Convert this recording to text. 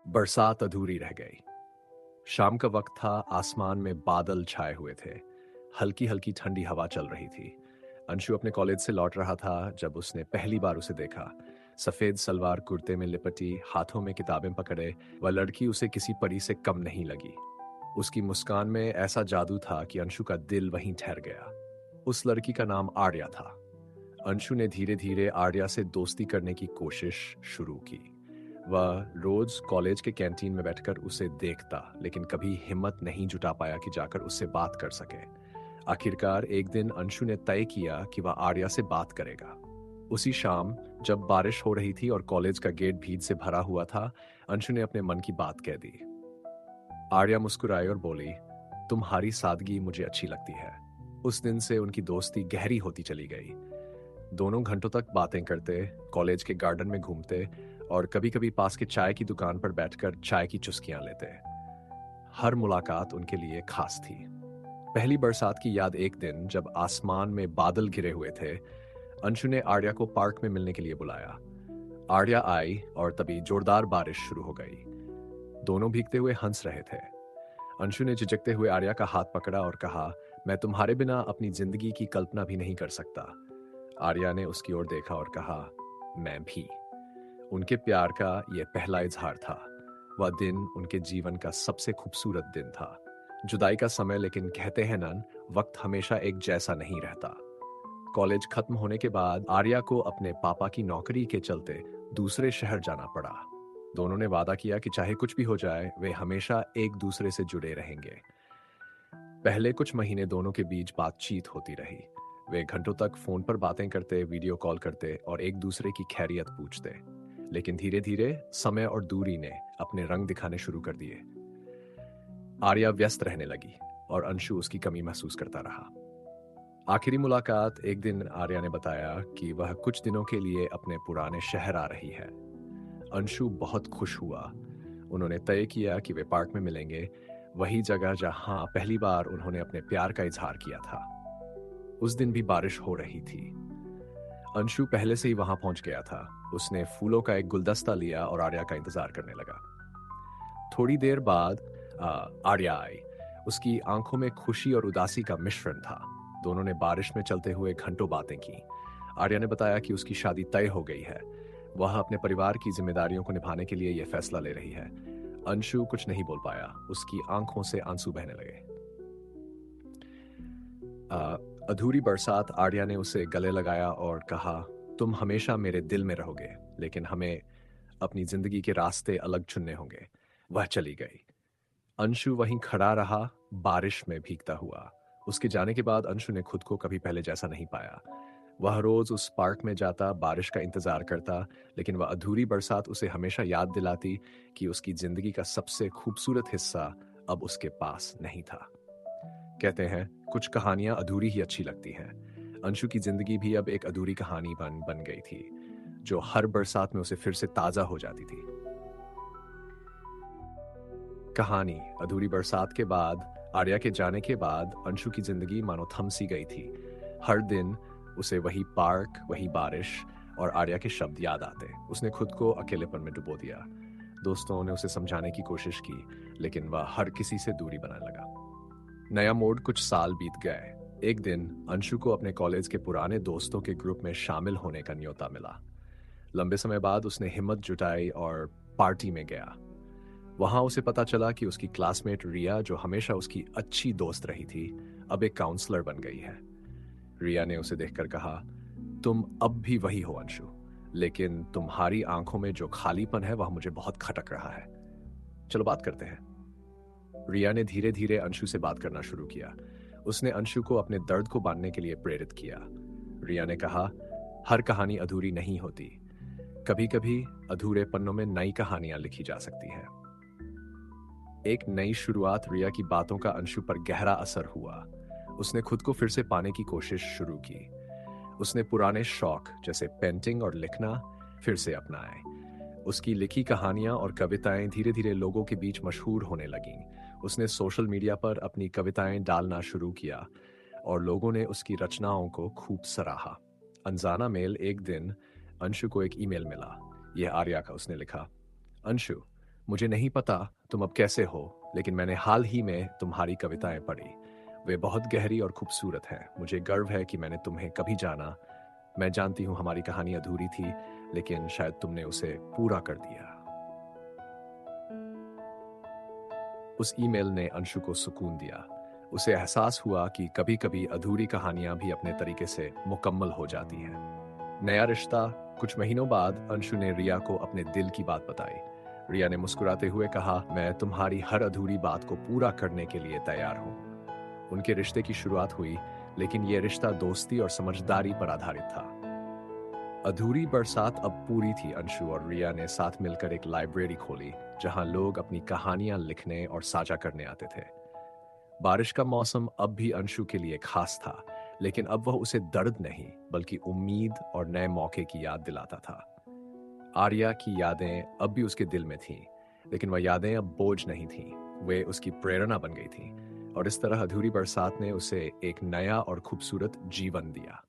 बरसात अधूरी रह गई। शाम का वक्त था, आसमान में बादल छाए हुए थे। हल्की हल्की ठंडी हवा चल रही थी। अंशु अपने कॉलेज से लौट रहा था जब उसने पहली बार उसे देखा। सफेद सलवार कुर्ते में लिपटी, हाथों में किताबें पकड़े, वह लड़की उसे किसी परी से कम नहीं लगी। उसकी मुस्कान में ऐसा जादू था कि अंशु का दिल वहीं ठहर गया। उस लड़की का नाम आर्या था। अंशु ने धीरे धीरे आर्या से दोस्ती करने की कोशिश शुरू की। वह रोज कॉलेज के कैंटीन में बैठकर उसे देखता, लेकिन कभी हिम्मत नहीं जुटा पाया कि जाकर उससे बात कर सके। आखिरकार एक दिन अंशु ने तय किया कि वह आर्या से बात करेगा। उसी शाम, जब बारिश हो रही थी और कॉलेज का गेट भीड़ से भरा हुआ था, अंशु ने अपने मन की बात कह दी। आर्या मुस्कुराई और बोली, तुम्हारी सादगी मुझे अच्छी लगती है। उस दिन से उनकी दोस्ती गहरी होती चली गई। दोनों घंटों तक बातें करते, कॉलेज के गार्डन में घूमते और कभी कभी पास के चाय की दुकान पर बैठकर चाय की चुस्कियां लेते। हर मुलाकात उनके लिए खास थी। पहली बरसात की याद एक दिन जब आसमान में बादल घिरे हुए थे। अंशु ने आर्या को पार्क में मिलने के लिए बुलाया। आर्या आई और तभी जोरदार बारिश शुरू हो गई। दोनों भीगते हुए हंस रहे थे। अंशु ने झिझकते हुए आर्या का हाथ पकड़ा और कहा, मैं तुम्हारे बिना अपनी जिंदगी की कल्पना भी नहीं कर सकता। आर्या ने उसकी ओर देखा और कहा, मैं भी। उनके प्यार का यह पहला इजहार था। वह दिन उनके जीवन का सबसे खूबसूरत दिन था। जुदाई का समय, लेकिन कहते हैं ना, वक्त हमेशा एक जैसा नहीं रहता। कॉलेज खत्म होने के बाद आर्या को अपने पापा की नौकरी के चलते दूसरे शहर जाना पड़ा। दोनों ने वादा किया कि चाहे कुछ भी हो जाए, वे हमेशा एक दूसरे से जुड़े रहेंगे। पहले कुछ महीने दोनों के बीच बातचीत होती रही। वे घंटों तक फोन पर बातें करते, वीडियो कॉल करते और एक दूसरे की खैरियत पूछते। लेकिन धीरे धीरे समय और दूरी ने अपने रंग दिखाने शुरू कर दिए। आर्या व्यस्त रहने लगी और अंशु उसकी कमी महसूस करता रहा। आखिरी मुलाकात एक दिन आर्या ने बताया कि वह कुछ दिनों के लिए अपने पुराने शहर आ रही है। अंशु बहुत खुश हुआ। उन्होंने तय किया कि वे पार्क में मिलेंगे, वही जगह जहां पहली बार उन्होंने अपने प्यार का इजहार किया था। उस दिन भी बारिश हो रही थी। अंशु पहले से ही वहां पहुंच गया था। उसने फूलों का एक गुलदस्ता लिया और आर्या का इंतजार करने लगा। थोड़ी देर बाद आर्या आई। उसकी आंखों में खुशी और उदासी का मिश्रण था। दोनों ने बारिश में चलते हुए घंटों बातें की। आर्या ने बताया कि उसकी शादी तय हो गई है। वह अपने परिवार की जिम्मेदारियों को निभाने के लिए यह फैसला ले रही है। अंशु कुछ नहीं बोल पाया। उसकी आंखों से आंसू बहने लगे। अधूरी बरसात आर्या ने उसे गले लगाया और कहा, तुम हमेशा मेरे दिल में रहोगे, लेकिन हमें अपनी जिंदगी के रास्ते अलग चुनने होंगे। वह चली गई। अंशु वहीं खड़ा रहा, बारिश में भीगता हुआ। उसके जाने के बाद अंशु ने खुद को कभी पहले जैसा नहीं पाया। वह रोज उस पार्क में जाता, बारिश का इंतजार करता, लेकिन वह अधूरी बरसात उसे हमेशा याद दिलाती कि उसकी जिंदगी का सबसे खूबसूरत हिस्सा अब उसके पास नहीं था। कहते हैं, कुछ कहानियां अधूरी ही अच्छी लगती हैं। अंशु की जिंदगी भी अब एक अधूरी कहानी बन बन गई थी, जो हर बरसात में उसे फिर से ताजा हो जाती थी। कहानी अधूरी बरसात के बाद, आर्या के जाने के बाद अंशु की जिंदगी मानो थम सी गई थी। हर दिन उसे वही पार्क, वही बारिश और आर्या के शब्द याद आते। उसने खुद को अकेलेपन में डुबो दिया। दोस्तों ने उसे समझाने की कोशिश की, लेकिन वह हर किसी से दूरी बनाने लगा। नया मोड़। कुछ साल बीत गए। एक दिन अंशु को अपने कॉलेज के पुराने दोस्तों के ग्रुप में शामिल होने का न्योता मिला। लंबे समय बाद उसने हिम्मत जुटाई और पार्टी में गया। वहां उसे पता चला कि उसकी क्लासमेट रिया, जो हमेशा उसकी अच्छी दोस्त रही थी, अब एक काउंसलर बन गई है। रिया ने उसे देखकर कहा, तुम अब भी वही हो अंशु, लेकिन तुम्हारी आंखों में जो खालीपन है वह मुझे बहुत खटक रहा है। चलो बात करते हैं। रिया ने धीरे धीरे अंशु से बात करना शुरू किया। उसने अंशु को अपने दर्द को बांटने के लिए प्रेरित किया। रिया ने कहा, हर कहानी अधूरी नहीं होती। कभी कभी अधूरे पन्नों में नई कहानियां लिखी जा सकती हैं। एक नई शुरुआत। रिया की बातों का अंशु पर गहरा असर हुआ। उसने खुद को फिर से पाने की कोशिश शुरू की। उसने पुराने शौक जैसे पेंटिंग और लिखना फिर से अपनाए। उसकी लिखी कहानियां और कविताएं धीरे धीरे लोगों के बीच मशहूर होने लगीं। उसने सोशल मीडिया पर अपनी कविताएं डालना शुरू किया और लोगों ने उसकी रचनाओं को खूब सराहा। अनजाना मेल। एक दिन अंशु को एक ईमेल मिला। यह आर्या का। उसने लिखा, अंशु, मुझे नहीं पता तुम अब कैसे हो, लेकिन मैंने हाल ही में तुम्हारी कविताएं पढ़ी। वे बहुत गहरी और खूबसूरत हैं। मुझे गर्व है कि मैंने तुम्हें कभी जाना। मैं जानती हूँ हमारी कहानी अधूरी थी, लेकिन शायद तुमने उसे पूरा कर दिया। उस ईमेल ने अंशु को सुकून दिया। उसे एहसास हुआ कि कभी-कभी अधूरी कहानियां भी अपने तरीके से मुकम्मल हो जाती हैं। नया रिश्ता। कुछ महीनों बाद अंशु ने रिया को अपने दिल की बात बताई। रिया ने मुस्कुराते हुए कहा, मैं तुम्हारी हर अधूरी बात को पूरा करने के लिए तैयार हूँ। उनके रिश्ते की शुरुआत हुई, लेकिन यह रिश्ता दोस्ती और समझदारी पर आधारित था। अधूरी बरसात अब पूरी थी। अंशु और रिया ने साथ मिलकर एक लाइब्रेरी खोली, जहां लोग अपनी कहानियां लिखने और साझा करने आते थे। बारिश का मौसम अब भी अंशु के लिए खास था, लेकिन अब वह उसे दर्द नहीं, बल्कि उम्मीद और नए मौके की याद दिलाता था। आर्या की यादें अब भी उसके दिल में थीं, लेकिन वह यादें अब बोझ नहीं थीं। वे उसकी प्रेरणा बन गई थीं, और इस तरह अधूरी बरसात ने उसे एक नया और खूबसूरत जीवन दिया।